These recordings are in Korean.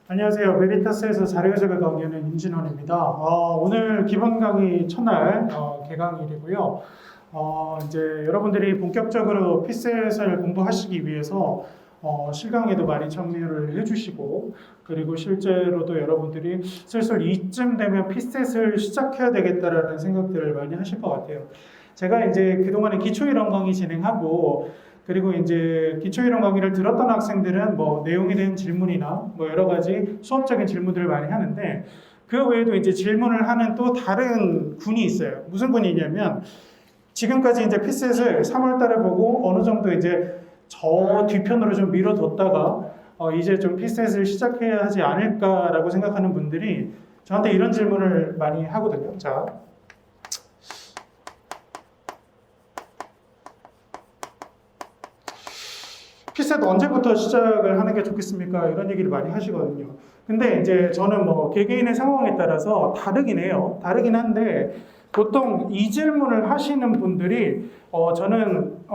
안녕하세요. 베리타스에서 자료해석을 강의하는 임진원입니다. 오늘 기본 강의 첫날 개강일이고요. 이제 여러분들이 본격적으로 피셋을 공부하시기 위해서 실강에도 많이 참여를 해주시고, 그리고 실제로도 여러분들이 슬슬 이쯤 되면 피셋을 시작해야 되겠다라는 생각들을 많이 하실 것 같아요. 제가 이제 그동안에 기초이론 강의 진행하고, 그리고 이제 기초이론 강의를 들었던 학생들은 뭐 내용에 대한 질문이나 뭐 여러 가지 수업적인 질문들을 많이 하는데, 그 외에도 이제 질문을 하는 또 다른 군이 있어요. 무슨 군이냐면, 지금까지 이제 피셋을 3월 달에 보고 어느 정도 이제 저 뒤편으로 좀 미뤄뒀다가 이제 좀 피셋을 시작해야 하지 않을까라고 생각하는 분들이 저한테 이런 질문을 많이 하거든요. 자, 피셋 언제부터 시작을 하는 게 좋겠습니까? 이런 얘기를 많이 하시거든요. 근데 이제 저는 뭐 개개인의 상황에 따라서 다르긴 해요. 다르긴 한데 보통 이 질문을 하시는 분들이 저는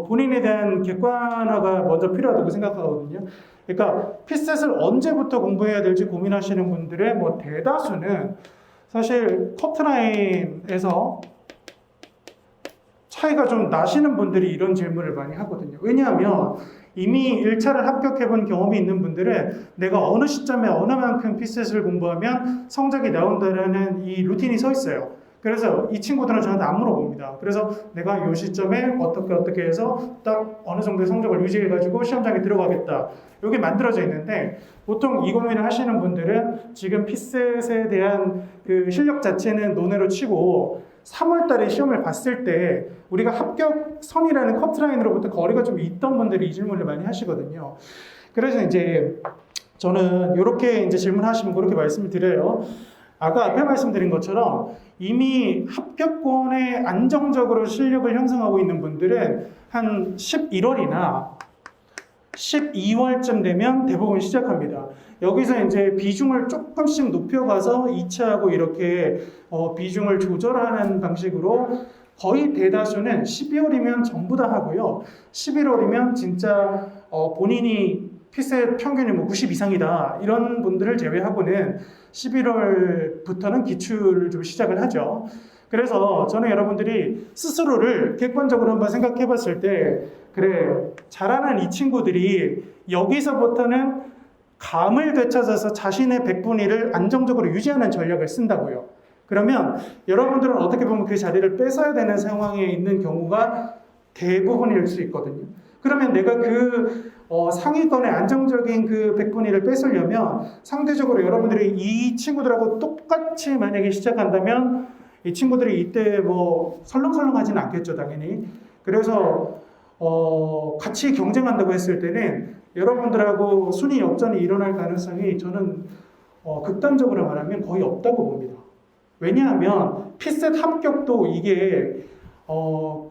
본인에 대한 객관화가 먼저 필요하다고 생각하거든요. 그러니까 피셋을 언제부터 공부해야 될지 고민하시는 분들의 뭐 대다수는 사실 커트라인에서 차이가 좀 나시는 분들이 이런 질문을 많이 하거든요. 왜냐하면 이미 1차를 합격해본 경험이 있는 분들은 내가 어느 시점에 어느 만큼 피셋을 공부하면 성적이 나온다라는 이 루틴이 서 있어요. 그래서 이 친구들은 저한테 안 물어봅니다. 그래서 내가 이 시점에 어떻게 해서 딱 어느 정도의 성적을 유지해가지고 시험장에 들어가겠다. 이게 만들어져 있는데, 보통 이 고민을 하시는 분들은 지금 피셋에 대한 그 실력 자체는 논외로 치고 3월 달에 시험을 봤을 때 우리가 합격선이라는 커트라인으로부터 거리가 좀 있던 분들이 이 질문을 많이 하시거든요. 그래서 이제 저는 이렇게 이제 질문하시면 그렇게 말씀을 드려요. 아까 앞에 말씀드린 것처럼 이미 합격권에 안정적으로 실력을 형성하고 있는 분들은 한 11월이나 12월쯤 되면 대부분 시작합니다. 여기서 이제 비중을 조금씩 높여가서 2차하고 이렇게 비중을 조절하는 방식으로 거의 대다수는 12월이면 전부 다 하고요. 11월이면 진짜 본인이 피셋 평균이 뭐 90 이상이다 이런 분들을 제외하고는 11월부터는 기출을 좀 시작을 하죠. 그래서 저는 여러분들이 스스로를 객관적으로 한번 생각해 봤을 때, 그래, 잘하는 이 친구들이 여기서부터는 감을 되찾아서 자신의 100분의 1을 안정적으로 유지하는 전략을 쓴다고요. 그러면 여러분들은 어떻게 보면 그 자리를 뺏어야 되는 상황에 있는 경우가 대부분일 수 있거든요. 그러면 내가 그 상위권의 안정적인 그 100분의 1을 뺏으려면 상대적으로 여러분들이 이 친구들하고 똑같이 만약에 시작한다면 이 친구들이 이때 뭐 설렁설렁하지는 않겠죠, 당연히. 그래서 같이 경쟁한다고 했을 때는 여러분들하고 순위 역전이 일어날 가능성이 저는 극단적으로 말하면 거의 없다고 봅니다. 왜냐하면 피셋 합격도 이게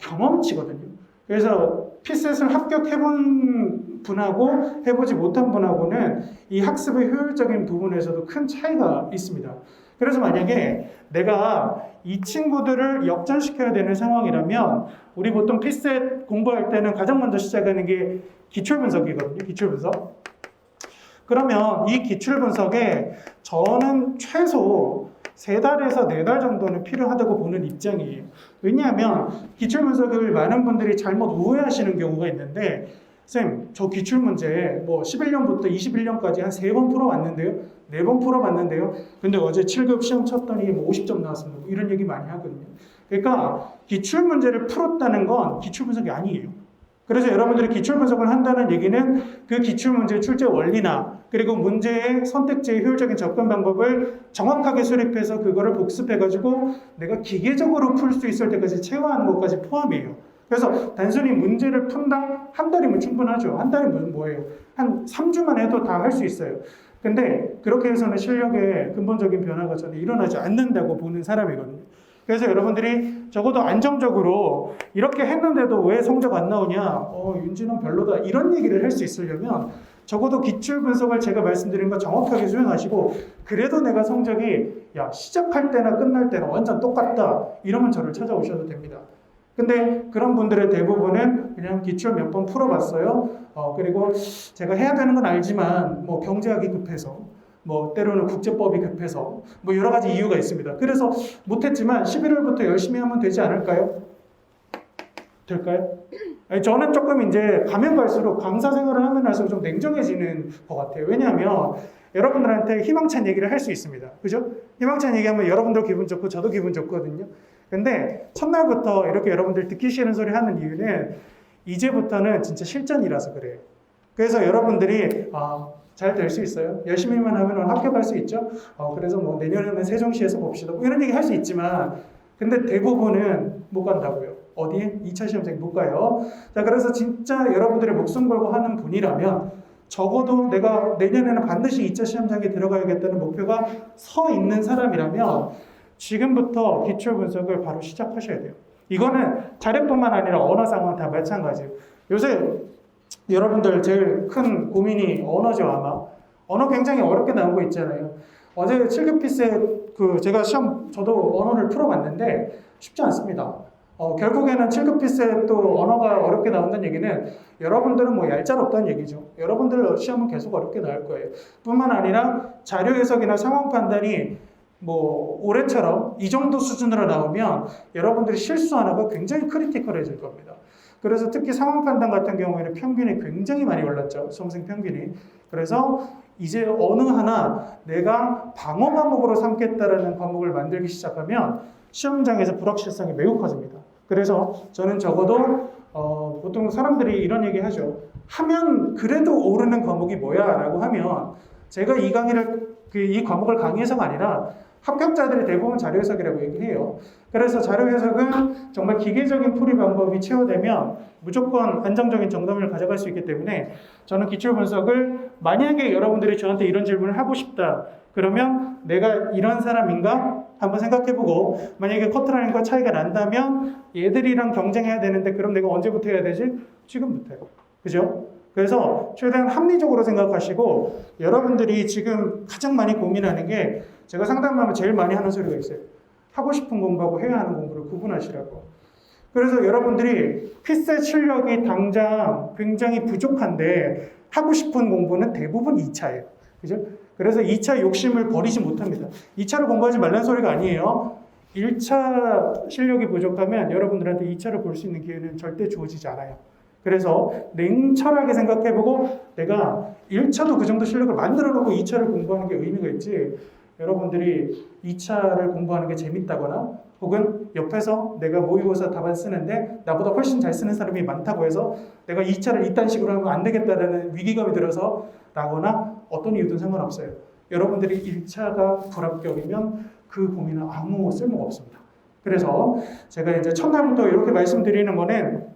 경험치거든요. 그래서 피셋을 합격해본 분하고 해보지 못한 분하고는 이 학습의 효율적인 부분에서도 큰 차이가 있습니다. 그래서 만약에 내가 이 친구들을 역전시켜야 되는 상황이라면 우리 보통 피셋 공부할 때는 가장 먼저 시작하는 게 기출분석이거든요. 기출분석. 그러면 이 기출분석에 저는 최소 3달에서 4달 정도는 필요하다고 보는 입장이에요. 왜냐하면 기출분석을 많은 분들이 잘못 오해하시는 경우가 있는데, 쌤, 저 기출문제 뭐 11년부터 21년까지 한 3번 풀어왔는데요. 4번 풀어봤는데요. 근데 어제 7급 시험 쳤더니 뭐 50점 나왔습니다. 이런 얘기 많이 하거든요. 그러니까 기출문제를 풀었다는 건 기출분석이 아니에요. 그래서 여러분들이 기출분석을 한다는 얘기는 그 기출문제의 출제 원리나 그리고 문제의 선택지의 효율적인 접근 방법을 정확하게 수립해서 그거를 복습해가지고 내가 기계적으로 풀 수 있을 때까지 체화하는 것까지 포함이에요. 그래서 단순히 문제를 푼다? 한 달이면 충분하죠. 한 달이면 뭐예요? 한 3주만 해도 다 할 수 있어요. 근데 그렇게 해서는 실력에 근본적인 변화가 저는 일어나지 않는다고 보는 사람이거든요. 그래서 여러분들이 적어도 안정적으로 이렇게 했는데도 왜 성적 안 나오냐, 윤지는 별로다, 이런 얘기를 할 수 있으려면 적어도 기출 분석을 제가 말씀드린 거 정확하게 수행하시고, 그래도 내가 성적이 시작할 때나 끝날 때나 완전 똑같다 이러면 저를 찾아오셔도 됩니다. 근데 그런 분들의 대부분은 그냥 기출 몇 번 풀어봤어요. 그리고 제가 해야 되는 건 알지만 뭐 경제학이 급해서 뭐 때로는 국제법이 급해서 뭐 여러 가지 이유가 있습니다. 그래서 못했지만 11월부터 열심히 하면 되지 않을까요? 될까요? 아니, 저는 조금 이제 가면 갈수록 강사 생활을 하면 할수록 좀 냉정해지는 것 같아요. 왜냐하면 여러분들한테 희망찬 얘기를 할 수 있습니다. 그죠? 희망찬 얘기하면 여러분도 기분 좋고 저도 기분 좋거든요. 근데 첫날부터 이렇게 여러분들 듣기 싫은 소리 하는 이유는 이제부터는 진짜 실전이라서 그래요. 그래서 여러분들이 잘 될 수 있어요. 열심히만 하면 합격할 수 있죠. 그래서 뭐 내년에는 세종시에서 봅시다. 뭐 이런 얘기 할 수 있지만 근데 대부분은 못 간다고요. 어디에? 2차 시험장 못 가요. 자, 그래서 진짜 여러분들의 목숨 걸고 하는 분이라면 적어도 내가 내년에는 반드시 2차 시험장에 들어가야겠다는 목표가 서 있는 사람이라면 지금부터 기출 분석을 바로 시작하셔야 돼요. 이거는 자료뿐만 아니라 언어 상황 다 마찬가지예요. 요새 여러분들 제일 큰 고민이 언어죠, 아마. 언어 굉장히 어렵게 나온 거 있잖아요. 어제 7급 피스에 제가 시험 저도 언어를 풀어봤는데 쉽지 않습니다. 결국에는 7급 피스에 또 언어가 어렵게 나온다는 얘기는 여러분들은 뭐 얄짤없다는 얘기죠. 여러분들 시험은 계속 어렵게 나올 거예요. 뿐만 아니라 자료 해석이나 상황 판단이 뭐 올해처럼 이 정도 수준으로 나오면 여러분들이 실수 하나가 굉장히 크리티컬해질 겁니다. 그래서 특히 상황 판단 같은 경우에는 평균이 굉장히 많이 올랐죠. 수험생 평균이. 그래서 이제 어느 하나 내가 방어 과목으로 삼겠다라는 과목을 만들기 시작하면 시험장에서 불확실성이 매우 커집니다. 그래서 저는 적어도 보통 사람들이 이런 얘기 하죠. 하면 그래도 오르는 과목이 뭐야? 라고 하면 제가 이 강의를 이 과목을 강의해서가 아니라 합격자들이 대부분 자료 해석이라고 얘기해요. 그래서 자료 해석은 정말 기계적인 풀이 방법이 채워되면 무조건 안정적인 정답을 가져갈 수 있기 때문에 저는 기출 분석을 만약에 여러분들이 저한테 이런 질문을 하고 싶다. 그러면 내가 이런 사람인가? 한번 생각해보고 만약에 커트라인과 차이가 난다면 얘들이랑 경쟁해야 되는데 그럼 내가 언제부터 해야 되지? 지금부터요. 그죠? 그래서 최대한 합리적으로 생각하시고 여러분들이 지금 가장 많이 고민하는 게 제가 상담하면 제일 많이 하는 소리가 있어요. 하고 싶은 공부하고 해야 하는 공부를 구분하시라고. 그래서 여러분들이 피셋 실력이 당장 굉장히 부족한데 하고 싶은 공부는 대부분 2차예요. 그죠? 그래서 2차 욕심을 버리지 못합니다. 2차를 공부하지 말라는 소리가 아니에요. 1차 실력이 부족하면 여러분들한테 2차를 볼 수 있는 기회는 절대 주어지지 않아요. 그래서 냉철하게 생각해보고 내가 1차도 그 정도 실력을 만들어놓고 2차를 공부하는 게 의미가 있지 여러분들이 2차를 공부하는 게 재밌다거나 혹은 옆에서 내가 모의고사 답안 쓰는데 나보다 훨씬 잘 쓰는 사람이 많다고 해서 내가 2차를 이딴 식으로 하면 안 되겠다라는 위기감이 들어서 나거나 어떤 이유든 상관없어요. 여러분들이 1차가 불합격이면 그 고민은 아무 쓸모가 없습니다. 그래서 제가 이제 첫날부터 이렇게 말씀드리는 거는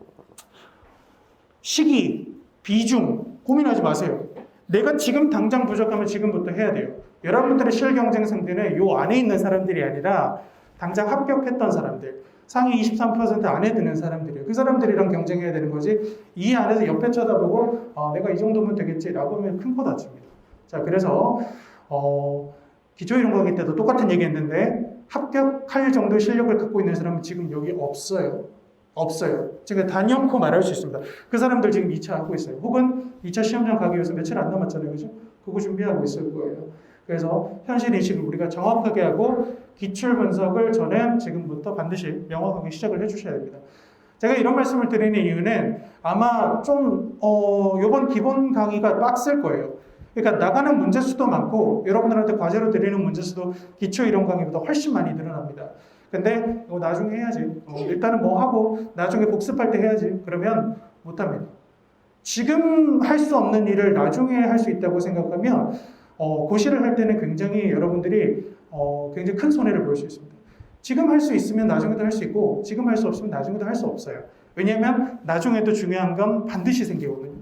시기, 비중 고민하지 마세요. 내가 지금 당장 부족하면 지금부터 해야 돼요. 여러분들의 실 경쟁 상대는 요 안에 있는 사람들이 아니라 당장 합격했던 사람들, 상위 23% 안에 드는 사람들이에요. 그 사람들이랑 경쟁해야 되는 거지 이 안에서 옆에 쳐다보고 내가 이 정도면 되겠지라고 하면 큰 코 다칩니다. 자, 그래서 기초이론 강의 때도 똑같은 얘기 했는데 합격할 정도의 실력을 갖고 있는 사람은 지금 여기 없어요. 없어요. 제가 단연코 말할 수 있습니다. 그 사람들 지금 2차 하고 있어요. 혹은 2차 시험장 가기 위해서 며칠 안 남았잖아요. 그죠? 그거 준비하고 있을 거예요. 그래서 현실 인식을 우리가 정확하게 하고 기출 분석을 저는 지금부터 반드시 명확하게 시작을 해주셔야 됩니다. 제가 이런 말씀을 드리는 이유는 아마 좀 이번 기본 강의가 빡셀 거예요. 그러니까 나가는 문제 수도 많고 여러분들한테 과제로 드리는 문제 수도 기초 이론 강의보다 훨씬 많이 늘어납니다. 근데 나중에 해야지. 일단은 뭐 하고 나중에 복습할 때 해야지. 그러면 못합니다. 지금 할 수 없는 일을 나중에 할 수 있다고 생각하면 고시를 할 때는 굉장히 여러분들이 굉장히 큰 손해를 볼 수 있습니다. 지금 할 수 있으면 나중에도 할 수 있고 지금 할 수 없으면 나중에도 할 수 없어요. 왜냐하면 나중에도 중요한 건 반드시 생기거든요.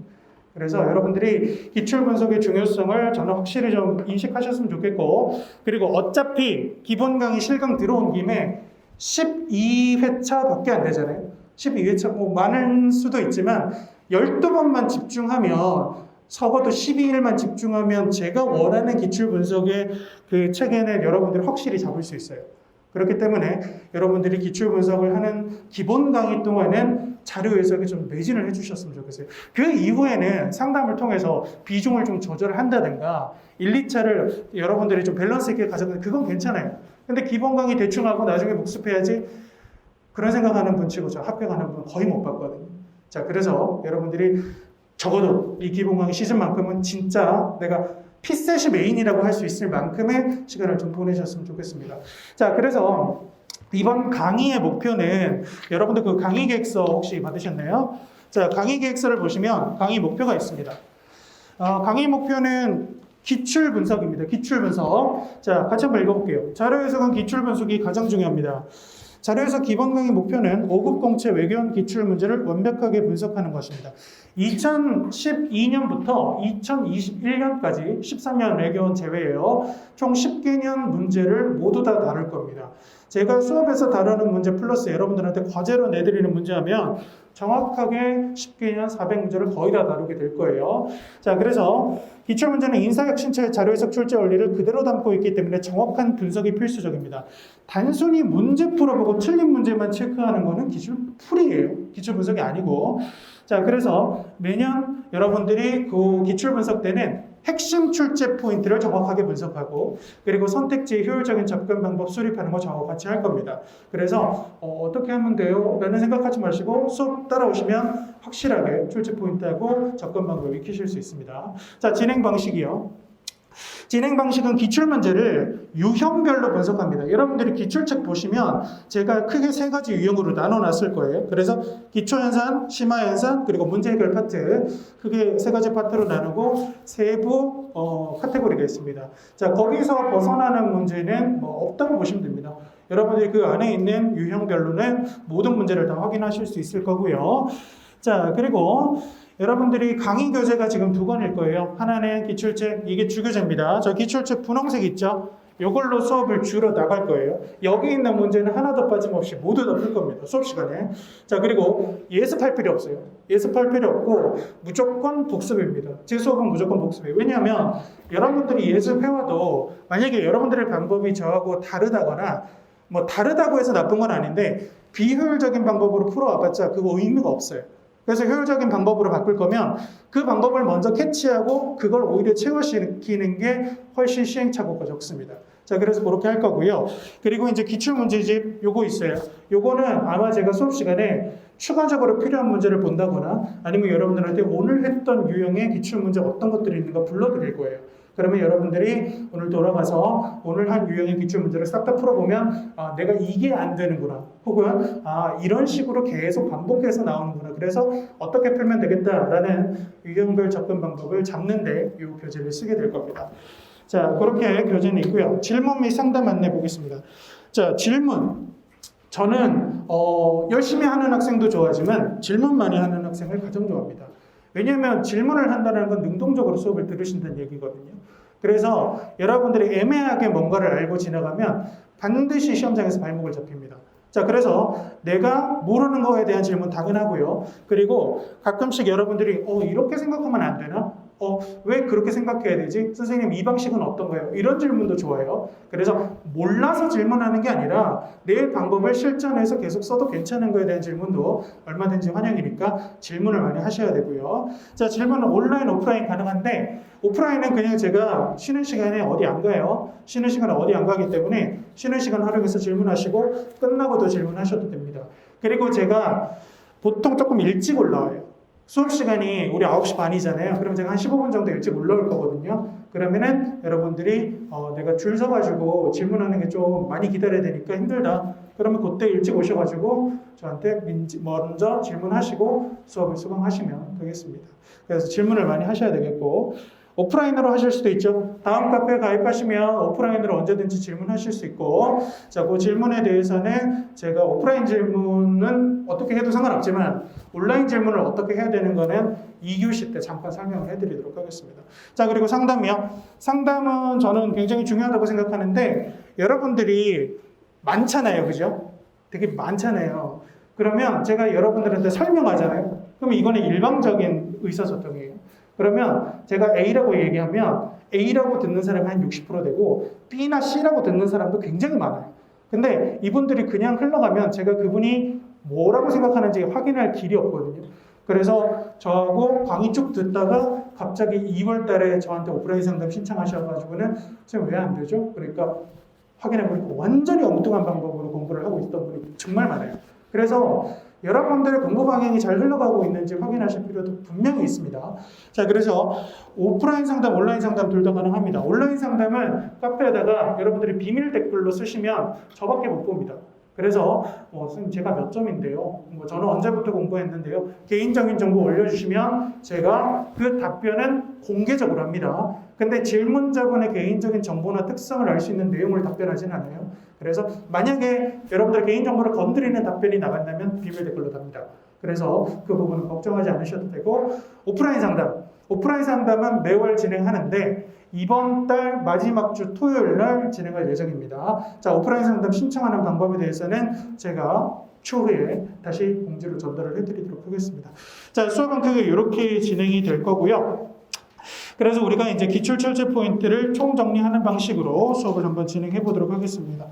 그래서 여러분들이 기출 분석의 중요성을 저는 확실히 좀 인식하셨으면 좋겠고 그리고 어차피 기본 강의 실강 들어온 김에 12회차밖에 안 되잖아요. 12회차 뭐 많을 수도 있지만 12번만 집중하면 적어도 12일만 집중하면 제가 원하는 기출 분석의 그 체계는 여러분들이 확실히 잡을 수 있어요. 그렇기 때문에 여러분들이 기출 분석을 하는 기본 강의 동안은 자료 해석에 좀 매진을 해주셨으면 좋겠어요. 그 이후에는 상담을 통해서 비중을 좀 조절을 한다든가 1, 2차를 여러분들이 좀 밸런스 있게 가져가는 그건 괜찮아요. 근데 기본 강의 대충 하고 나중에 복습해야지 그런 생각하는 분 치고 저 합격하는 분 거의 못 봤거든요. 자, 그래서 여러분들이 적어도 이 기본 강의 시즌만큼은 진짜 내가 피셋이 메인이라고 할 수 있을 만큼의 시간을 좀 보내셨으면 좋겠습니다. 자, 그래서 이번 강의의 목표는 여러분들 그 강의 계획서 혹시 받으셨나요? 자, 강의 계획서를 보시면 강의 목표가 있습니다. 강의 목표는 기출 분석입니다. 기출 분석. 자, 같이 한번 읽어볼게요. 자료 해석은 기출 분석이 가장 중요합니다. 자료에서 기본 강의 목표는 5급 공채 외교원 기출 문제를 완벽하게 분석하는 것입니다. 2012년부터 2021년까지 13년 외교원 제외예요. 총 10개년 문제를 모두 다 다룰 겁니다. 제가 수업에서 다루는 문제 플러스 여러분들한테 과제로 내드리는 문제하면 정확하게 10개년 400문제를 거의 다 다루게 될 거예요. 자, 그래서 기출문제는 인사혁신처의 자료해석 출제 원리를 그대로 담고 있기 때문에 정확한 분석이 필수적입니다. 단순히 문제 풀어보고 틀린 문제만 체크하는 거는 기출풀이에요. 기출 분석이 아니고. 자, 그래서 매년 여러분들이 그 기출 분석 때는 핵심 출제 포인트를 정확하게 분석하고 그리고 선택지의 효율적인 접근 방법 수립하는 거 저하고 같이 할 겁니다. 그래서 어떻게 하면 돼요? 라는 생각하지 마시고 수업 따라오시면 확실하게 출제 포인트하고 접근 방법 익히실 수 있습니다. 자, 진행 방식이요. 진행 방식은 기출문제를 유형별로 분석합니다. 여러분들이 기출책 보시면 제가 크게 3가지 유형으로 나눠놨을 거예요. 그래서 기초연산, 심화연산, 그리고 문제 해결 파트 크게 3가지 파트로 나누고 세부 카테고리가 있습니다. 자, 거기서 벗어나는 문제는 없다고 보시면 됩니다. 여러분들이 그 안에 있는 유형별로는 모든 문제를 다 확인하실 수 있을 거고요. 자, 그리고 여러분들이 강의 교재가 지금 2권일 거예요. 하나는 기출책, 이게 주교재입니다. 저 기출책 분홍색 있죠? 이걸로 수업을 주로 나갈 거예요. 여기 있는 문제는 하나도 빠짐없이 모두 다 풀 겁니다. 수업 시간에. 자, 그리고 예습할 필요 없어요. 예습할 필요 없고 무조건 복습입니다. 제 수업은 무조건 복습이에요. 왜냐하면 여러분들이 예습해와도 만약에 여러분들의 방법이 저하고 다르다거나 다르다고 해서 나쁜 건 아닌데 비효율적인 방법으로 풀어와봤자 그거 의미가 없어요. 그래서 효율적인 방법으로 바꿀 거면 그 방법을 먼저 캐치하고 그걸 오히려 체화시키는 게 훨씬 시행착오가 적습니다. 자, 그래서 그렇게 할 거고요. 그리고 이제 기출문제집 요거 있어요. 요거는 아마 제가 수업 시간에 추가적으로 필요한 문제를 본다거나 아니면 여러분들한테 오늘 했던 유형의 기출문제 어떤 것들이 있는가 불러드릴 거예요. 그러면 여러분들이 오늘 돌아가서 오늘 한 유형의 기출문제를 싹 다 풀어보면 내가 이게 안 되는구나 혹은 이런 식으로 계속 반복해서 나오는구나 그래서 어떻게 풀면 되겠다라는 유형별 접근 방법을 잡는데 이 교재를 쓰게 될 겁니다. 자, 그렇게 교재는 있고요. 질문 및 상담 안내 보겠습니다. 자, 질문. 저는 열심히 하는 학생도 좋아하지만 질문 많이 하는 학생을 가장 좋아합니다. 왜냐하면 질문을 한다는 건 능동적으로 수업을 들으신다는 얘기거든요. 그래서 여러분들이 애매하게 뭔가를 알고 지나가면 반드시 시험장에서 발목을 잡힙니다. 자, 그래서 내가 모르는 거에 대한 질문 당연하고요. 그리고 가끔씩 여러분들이 이렇게 생각하면 안 되나? 왜 그렇게 생각해야 되지? 선생님, 이 방식은 어떤가요? 이런 질문도 좋아요. 그래서 몰라서 질문하는 게 아니라 내 방법을 실전해서 계속 써도 괜찮은 거에 대한 질문도 얼마든지 환영이니까 질문을 많이 하셔야 되고요. 자, 질문은 온라인, 오프라인 가능한데 오프라인은 그냥 제가 쉬는 시간에 어디 안 가요. 쉬는 시간에 어디 안 가기 때문에 쉬는 시간 활용해서 질문하시고 끝나고도 질문하셔도 됩니다. 그리고 제가 보통 조금 일찍 올라와요. 수업 시간이 우리 9시 반이잖아요. 그럼 제가 한 15분 정도 일찍 올라올 거거든요. 그러면은 여러분들이 내가 줄 서가지고 질문하는 게 좀 많이 기다려야 되니까 힘들다. 그러면 그때 일찍 오셔가지고 저한테 먼저 질문하시고 수업을 수강하시면 되겠습니다. 그래서 질문을 많이 하셔야 되겠고 오프라인으로 하실 수도 있죠. 다음 카페에 가입하시면 오프라인으로 언제든지 질문하실 수 있고 자, 그 질문에 대해서는 제가 오프라인 질문은 어떻게 해도 상관없지만 온라인 질문을 어떻게 해야 되는 거는 2교시 때 잠깐 설명을 해드리도록 하겠습니다. 자, 그리고 상담이요. 상담은 저는 굉장히 중요하다고 생각하는데 여러분들이 많잖아요. 그죠? 되게 많잖아요. 그러면 제가 여러분들한테 설명하잖아요. 그럼 이거는 일방적인 의사소통이에요. 그러면 제가 A라고 얘기하면 A라고 듣는 사람이 한 60% 되고 B나 C라고 듣는 사람도 굉장히 많아요. 근데 이분들이 그냥 흘러가면 제가 그분이 뭐라고 생각하는지 확인할 길이 없거든요. 그래서 저하고 강의 쭉 듣다가 갑자기 2월 달에 저한테 오프라인 상담 신청하셔가지고는 지금 왜 안 되죠? 그러니까 확인해보니까 완전히 엉뚱한 방법으로 공부를 하고 있던 분이 정말 많아요. 그래서 여러분들의 공부 방향이 잘 흘러가고 있는지 확인하실 필요도 분명히 있습니다. 자, 그래서 오프라인 상담, 온라인 상담 둘 다 가능합니다. 온라인 상담은 카페에다가 여러분들이 비밀 댓글로 쓰시면 저밖에 못 봅니다. 그래서 선생님 제가 몇 점인데요. 저는 언제부터 공부했는데요. 개인적인 정보 올려주시면 제가 그 답변은 공개적으로 합니다. 근데 질문자분의 개인적인 정보나 특성을 알 수 있는 내용을 답변하진 않아요. 그래서 만약에 여러분들 개인정보를 건드리는 답변이 나간다면 비밀 댓글로 답니다. 그래서 그 부분은 걱정하지 않으셔도 되고 오프라인 상담은 매월 진행하는데 이번 달 마지막 주 토요일 날 진행할 예정입니다. 자, 오프라인 상담 신청하는 방법에 대해서는 제가 추후에 다시 공지로 전달을 해드리도록 하겠습니다. 자, 수업은 크게 이렇게 진행이 될 거고요. 그래서 우리가 이제 기출 철제 포인트를 총 정리하는 방식으로 수업을 한번 진행해 보도록 하겠습니다.